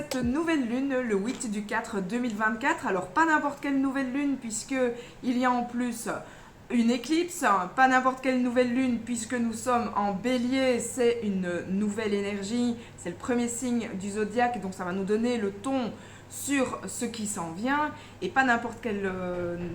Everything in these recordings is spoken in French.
cette nouvelle lune, le 8 du 4 2024. Alors pas n'importe quelle nouvelle lune puisque il y a en plus une éclipse, pas n'importe quelle nouvelle lune puisque nous sommes en bélier, c'est une nouvelle énergie, c'est le premier signe du zodiaque, donc ça va nous donner le ton sur ce qui s'en vient, et pas n'importe quelle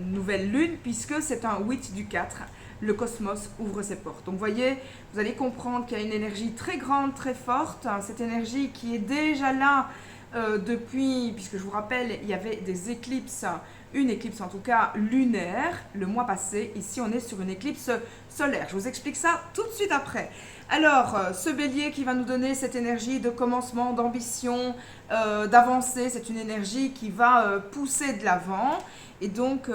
nouvelle lune puisque c'est un 8 du 4. Le cosmos ouvre ses portes. Donc vous voyez, vous allez comprendre qu'il y a une énergie très grande, très forte, cette énergie qui est déjà là depuis, puisque je vous rappelle, il y avait des éclipses, une éclipse en tout cas lunaire le mois passé. Ici on est sur une éclipse solaire. Je vous explique ça tout de suite après. Alors, ce bélier qui va nous donner cette énergie de commencement, d'ambition, d'avancée, c'est une énergie qui va pousser de l'avant. Et donc,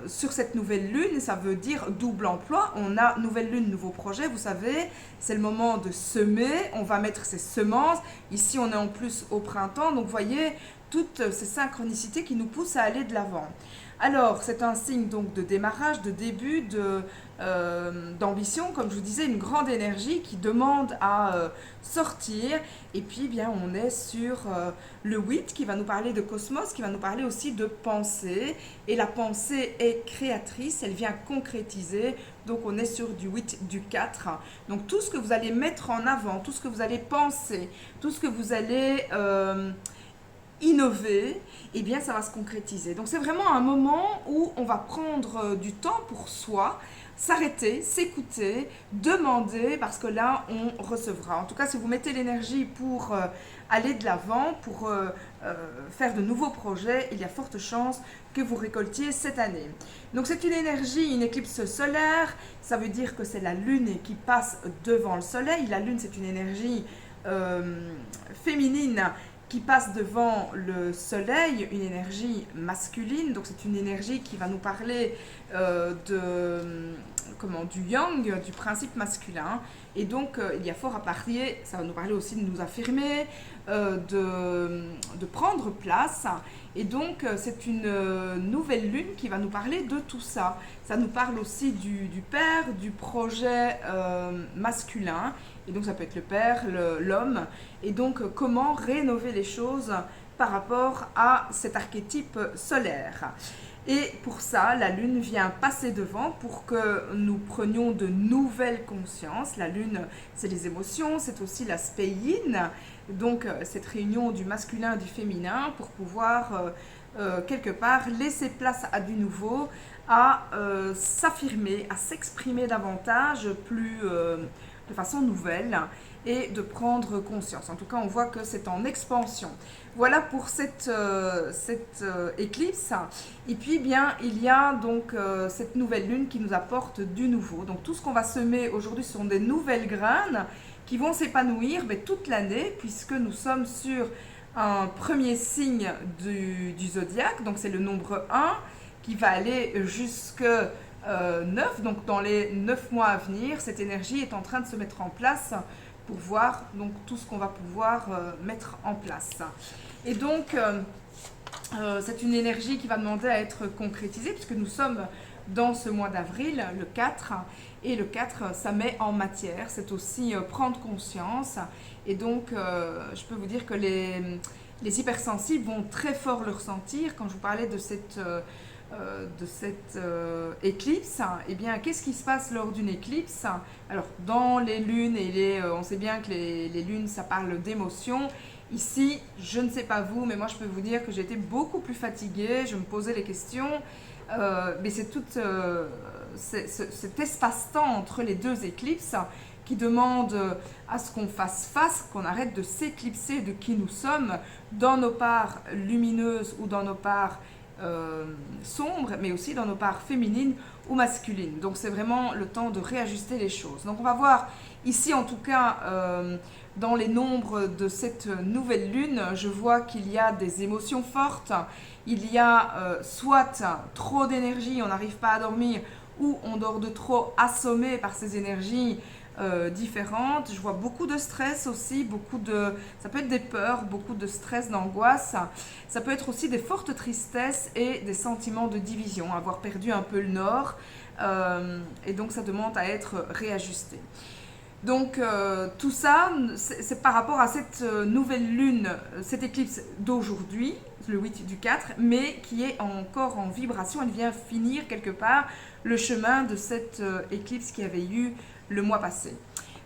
sur cette nouvelle lune, ça veut dire double emploi. On a nouvelle lune, nouveau projet, vous savez, c'est le moment de semer, on va mettre ses semences. Ici, on est en plus au printemps, donc vous voyez, toutes ces synchronicités qui nous poussent à aller de l'avant. Alors, c'est un signe donc de démarrage, de début, d'ambition, comme je vous disais, une grande énergie qui demande à sortir. Et puis, bien, on est sur le 8 qui va nous parler de cosmos, qui va nous parler aussi de pensée. Et la pensée est créatrice, elle vient concrétiser. Donc, on est sur du 8 du 4. Donc, tout ce que vous allez mettre en avant, tout ce que vous allez penser, tout ce que vous allez innover, eh bien ça va se concrétiser. Donc c'est vraiment un moment où on va prendre du temps pour soi, s'arrêter, s'écouter, demander, parce que là on recevra. En tout cas, si vous mettez l'énergie pour aller de l'avant, pour faire de nouveaux projets, il y a forte chance que vous récoltiez cette année. Donc c'est une énergie, une éclipse solaire, ça veut dire que c'est la lune qui passe devant le soleil. La lune, c'est une énergie féminine qui passe devant le soleil, une énergie masculine. Donc c'est une énergie qui va nous parler du yang, du principe masculin. Et donc il y a fort à parier, ça va nous parler aussi de nous affirmer, de prendre place. Et donc c'est une nouvelle lune qui va nous parler de tout ça. Ça nous parle aussi du père, du projet masculin. Et donc ça peut être le père, l'homme. Et donc comment rénover les choses par rapport à cet archétype solaire. Et pour ça, la lune vient passer devant pour que nous prenions de nouvelles consciences. La lune, c'est les émotions, c'est aussi l'aspect yin. Donc cette réunion du masculin et du féminin pour pouvoir quelque part laisser place à du nouveau, à s'affirmer, à s'exprimer davantage, de façon nouvelle, et de prendre conscience. En tout cas, on voit que c'est en expansion. Voilà pour cette éclipse. Et puis, bien, il y a donc cette nouvelle lune qui nous apporte du nouveau. Donc, tout ce qu'on va semer aujourd'hui sont des nouvelles graines qui vont s'épanouir toute l'année, puisque nous sommes sur un premier signe du zodiaque. Donc, c'est le nombre 1 qui va aller jusque 9, donc dans les 9 mois à venir, cette énergie est en train de se mettre en place pour voir donc tout ce qu'on va pouvoir mettre en place. Et donc, c'est une énergie qui va demander à être concrétisée, puisque nous sommes dans ce mois d'avril, le 4, et le 4, ça met en matière, c'est aussi prendre conscience. Et donc, je peux vous dire que les hypersensibles vont très fort le ressentir. Quand je vous parlais de cette éclipse, eh bien, qu'est-ce qui se passe lors d'une éclipse? Alors, dans les lunes, on sait bien que les lunes, ça parle d'émotions. Ici, je ne sais pas vous, mais moi, je peux vous dire que j'ai été beaucoup plus fatiguée, je me posais les questions, mais c'est tout cet espace-temps entre les deux éclipses qui demande à ce qu'on fasse face, qu'on arrête de s'éclipser de qui nous sommes, dans nos parts lumineuses ou dans nos parts sombres, mais aussi dans nos parts féminines ou masculines. Donc c'est vraiment le temps de réajuster les choses. Donc on va voir ici, en tout cas dans les nombres de cette nouvelle lune, je vois qu'il y a des émotions fortes, il y a soit trop d'énergie, on n'arrive pas à dormir, ou on dort de trop, assommé par ces énergies différentes. Je vois beaucoup de stress aussi, ça peut être des peurs, beaucoup de stress, d'angoisse. Ça peut être aussi des fortes tristesses et des sentiments de division, avoir perdu un peu le nord. Et donc ça demande à être réajusté. Donc tout ça, c'est par rapport à cette nouvelle lune, cette éclipse d'aujourd'hui, le 8 du 4, mais qui est encore en vibration. Elle vient finir quelque part le chemin de cette éclipse qui avait eu le mois passé.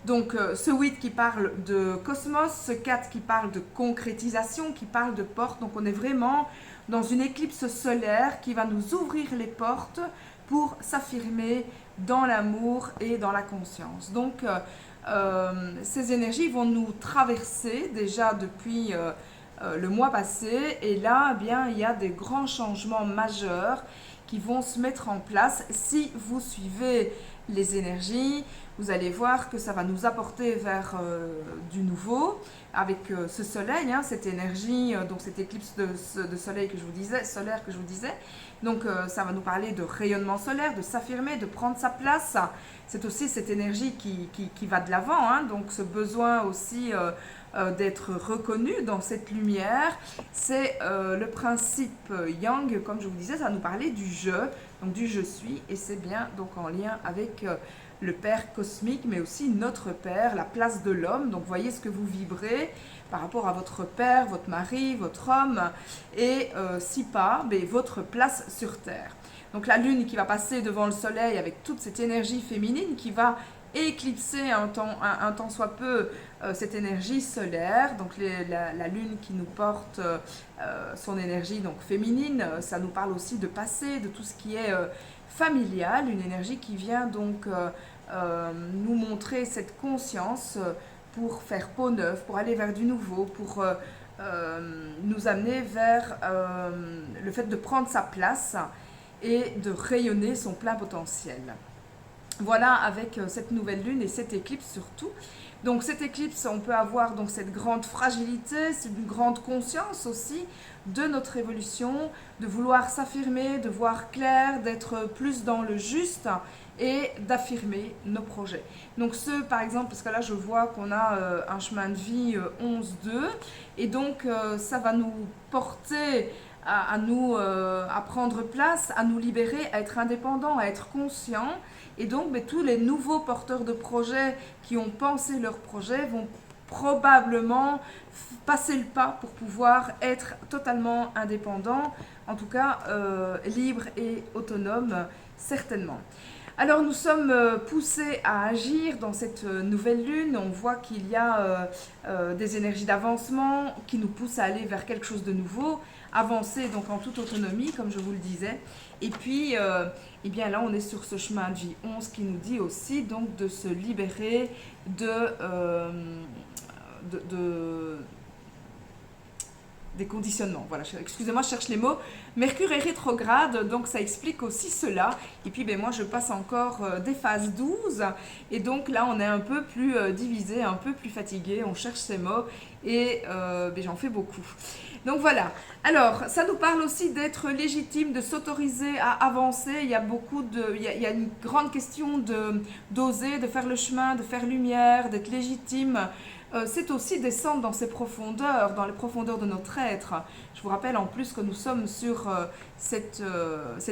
Donc ce 8 qui parle de cosmos, ce 4 qui parle de concrétisation, qui parle de porte. Donc on est vraiment dans une éclipse solaire qui va nous ouvrir les portes pour s'affirmer dans l'amour et dans la conscience. Donc ces énergies vont nous traverser déjà depuis le mois passé, et là eh bien, il y a des grands changements majeurs qui vont se mettre en place. Si vous suivez les énergies, vous allez voir que ça va nous apporter vers du nouveau avec ce soleil, hein, cette énergie, donc cette éclipse de soleil que je vous disais, solaire que je vous disais. Donc ça va nous parler de rayonnement solaire, de s'affirmer, de prendre sa place. C'est aussi cette énergie qui va de l'avant, hein, donc ce besoin aussi d'être reconnu dans cette lumière. C'est le principe Yang, comme je vous disais, ça va nous parler du je, donc du je suis, et c'est bien donc en lien avec le Père cosmique, mais aussi notre Père, la place de l'homme. Donc voyez ce que vous vibrez par rapport à votre Père, votre mari, votre homme, et si pas, mais votre place sur Terre. Donc la Lune qui va passer devant le Soleil avec toute cette énergie féminine qui va éclipser un temps soit peu cette énergie solaire. Donc la Lune qui nous porte son énergie donc féminine, ça nous parle aussi de passé, de tout ce qui est familial, une énergie qui vient donc nous montrer cette conscience pour faire peau neuve, pour aller vers du nouveau, pour nous amener vers le fait de prendre sa place et de rayonner son plein potentiel. Voilà, avec cette nouvelle lune et cette éclipse surtout. Donc cette éclipse, on peut avoir donc cette grande fragilité, c'est une grande conscience aussi de notre évolution, de vouloir s'affirmer, de voir clair, d'être plus dans le juste et d'affirmer nos projets. Donc ceux par exemple, parce que là je vois qu'on a un chemin de vie 11-2, et donc ça va nous porter à prendre place, à nous libérer, à être indépendants, à être conscients. Et donc, tous les nouveaux porteurs de projets qui ont pensé leur projet vont probablement passer le pas pour pouvoir être totalement indépendants, en tout cas libres et autonomes, certainement. Alors nous sommes poussés à agir dans cette nouvelle lune. On voit qu'il y a des énergies d'avancement qui nous poussent à aller vers quelque chose de nouveau, avancer donc en toute autonomie, comme je vous le disais. Et puis, eh bien là, on est sur ce chemin de vie 11 qui nous dit aussi donc de se libérer des conditionnements. Voilà, excusez-moi, je cherche les mots. Mercure est rétrograde, donc ça explique aussi cela. Et puis, moi, je passe encore des phases 12. Et donc là, on est un peu plus divisé, un peu plus fatigué. On cherche ces mots et j'en fais beaucoup. Donc voilà. Alors, ça nous parle aussi d'être légitime, de s'autoriser à avancer. Il y a une grande question d'oser, de faire le chemin, de faire lumière, d'être légitime. C'est aussi descendre dans ces profondeurs, dans les profondeurs de notre être. Je vous rappelle en plus que nous sommes sur cette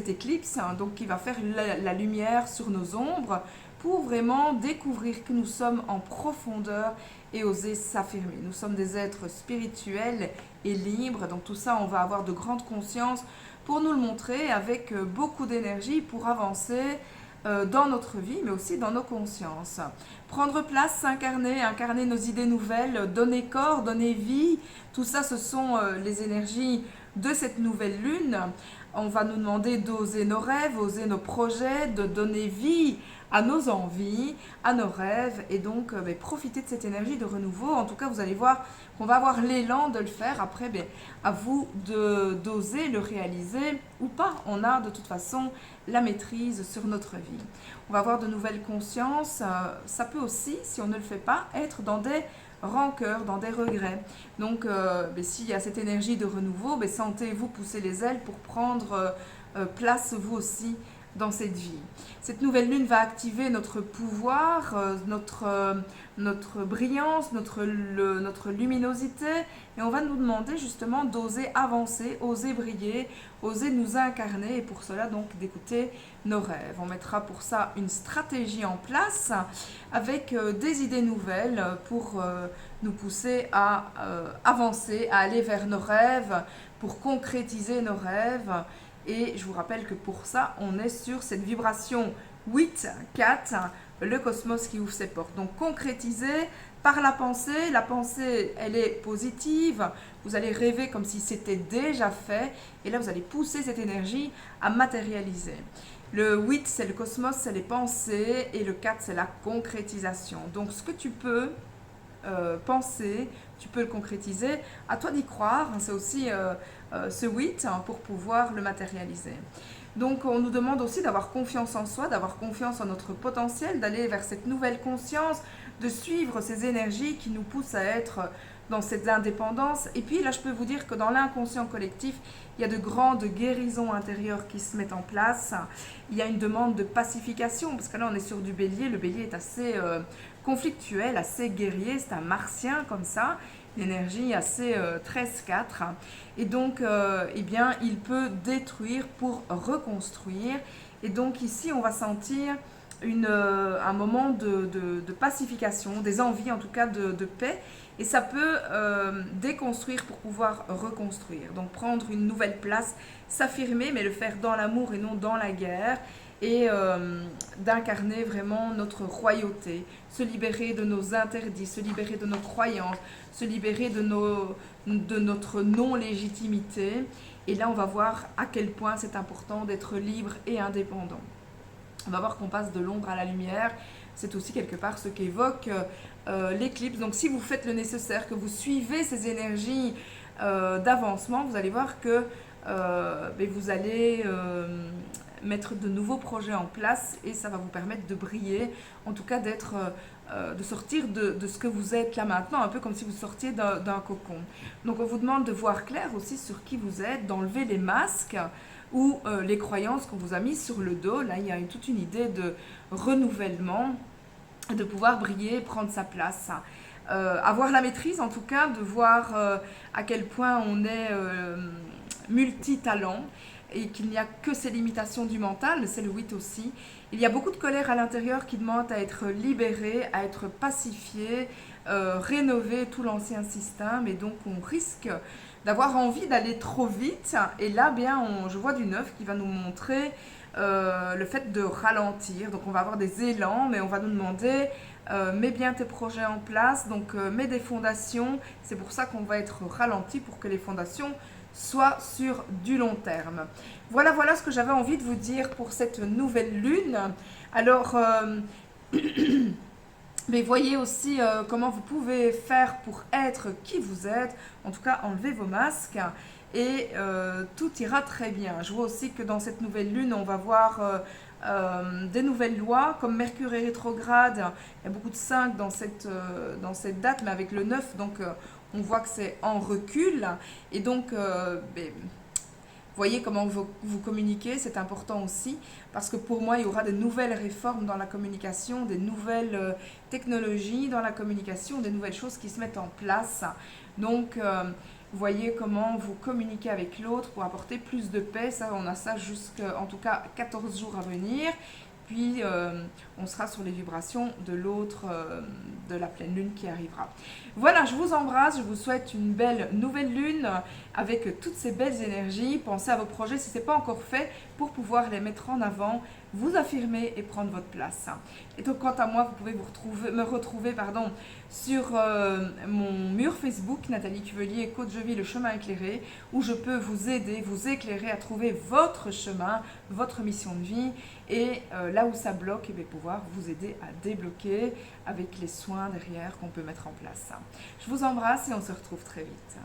éclipse, hein, donc qui va faire la lumière sur nos ombres pour vraiment découvrir que nous sommes en profondeur et oser s'affirmer. Nous sommes des êtres spirituels et libres, donc tout ça, on va avoir de grandes consciences pour nous le montrer avec beaucoup d'énergie pour avancer dans notre vie, mais aussi dans nos consciences. Prendre place, s'incarner, incarner nos idées nouvelles, donner corps, donner vie, tout ça, ce sont les énergies de cette nouvelle lune. On va nous demander d'oser nos rêves, oser nos projets, de donner vie à nos envies, à nos rêves, et donc profiter de cette énergie de renouveau. En tout cas, vous allez voir qu'on va avoir l'élan de le faire. Après, à vous d'oser le réaliser ou pas. On a de toute façon la maîtrise sur notre vie. On va avoir de nouvelles consciences. Ça peut aussi, si on ne le fait pas, être dans des rancœurs, dans des regrets. Donc, s'il y a cette énergie de renouveau, sentez-vous pousser les ailes pour prendre place, vous aussi, dans cette vie. Cette nouvelle lune va activer notre pouvoir, notre brillance, notre luminosité, et on va nous demander justement d'oser avancer, oser briller, oser nous incarner, et pour cela donc d'écouter nos rêves. On mettra pour ça une stratégie en place avec des idées nouvelles pour nous pousser à avancer, à aller vers nos rêves, pour concrétiser nos rêves. Et je vous rappelle que pour ça, on est sur cette vibration 8, 4, le cosmos qui ouvre ses portes. Donc concrétiser par la pensée, elle est positive, vous allez rêver comme si c'était déjà fait, et là vous allez pousser cette énergie à matérialiser. Le 8, c'est le cosmos, c'est les pensées, et le 4, c'est la concrétisation. Donc ce que tu peux penser, tu peux le concrétiser, à toi d'y croire, c'est aussi ce 8 pour pouvoir le matérialiser. Donc on nous demande aussi d'avoir confiance en soi, d'avoir confiance en notre potentiel, d'aller vers cette nouvelle conscience, de suivre ces énergies qui nous poussent à être dans cette indépendance. Et puis là, je peux vous dire que dans l'inconscient collectif, il y a de grandes guérisons intérieures qui se mettent en place. Il y a une demande de pacification, parce que là, on est sur du bélier. Le bélier est assez conflictuel, assez guerrier, c'est un martien comme ça, une énergie assez 13-4. Et donc, eh bien, il peut détruire pour reconstruire. Et donc ici, on va sentir un moment de pacification, des envies en tout cas de paix, et ça peut déconstruire pour pouvoir reconstruire. Donc prendre une nouvelle place, s'affirmer, mais le faire dans l'amour et non dans la guerre, et d'incarner vraiment notre royauté, se libérer de nos interdits, se libérer de nos croyances, se libérer de notre non-légitimité. Et là, on va voir à quel point c'est important d'être libre et indépendant. On va voir qu'on passe de l'ombre à la lumière. C'est aussi quelque part ce qu'évoque l'éclipse. Donc si vous faites le nécessaire, que vous suivez ces énergies d'avancement, vous allez voir que vous allez mettre de nouveaux projets en place, et ça va vous permettre de briller, en tout cas de sortir de ce que vous êtes là maintenant, un peu comme si vous sortiez d'un cocon. Donc on vous demande de voir clair aussi sur qui vous êtes, d'enlever les masques ou les croyances qu'on vous a mis sur le dos. Là, il y a toute une idée de renouvellement, de pouvoir briller, prendre sa place. Avoir la maîtrise, en tout cas, de voir à quel point on est multitalent, et qu'il n'y a que ces limitations du mental, mais c'est le 8 aussi. Il y a beaucoup de colère à l'intérieur qui demande à être libérée, à être pacifiée, rénover tout l'ancien système, et donc on risque d'avoir envie d'aller trop vite. Et là, bien, je vois du 9 qui va nous montrer le fait de ralentir. Donc on va avoir des élans, mais on va nous demander mets bien tes projets en place, donc mets des fondations. C'est pour ça qu'on va être ralenti, pour que les fondations soient sur du long terme. Voilà ce que j'avais envie de vous dire pour cette nouvelle lune. Alors, mais voyez aussi comment vous pouvez faire pour être qui vous êtes. En tout cas, enlevez vos masques et tout ira très bien. Je vois aussi que dans cette nouvelle lune, on va voir des nouvelles lois, comme Mercure est rétrograde. Il y a beaucoup de 5 dans cette date, mais avec le 9, donc on voit que c'est en recul. Et donc, voyez comment vous communiquez, c'est important aussi, parce que pour moi, il y aura des nouvelles réformes dans la communication, des nouvelles technologies dans la communication, des nouvelles choses qui se mettent en place. Donc, voyez comment vous communiquez avec l'autre pour apporter plus de paix. Ça, on a ça jusqu'à, en tout cas, 14 jours à venir. Puis, on sera sur les vibrations de l'autre, de la pleine lune qui arrivera. Voilà, je vous embrasse, je vous souhaite une belle nouvelle lune avec toutes ces belles énergies. Pensez à vos projets si ce n'est pas encore fait pour pouvoir les mettre en avant, vous affirmer et prendre votre place. Et donc, quant à moi, vous pouvez me retrouver sur mon mur Facebook, Nathalie Cuvelier, coach de vie, le chemin éclairé, où je peux vous aider, vous éclairer à trouver votre chemin, votre mission de vie, et là où ça bloque, pouvoir vous aider à débloquer avec les soins derrière qu'on peut mettre en place. Je vous embrasse et on se retrouve très vite.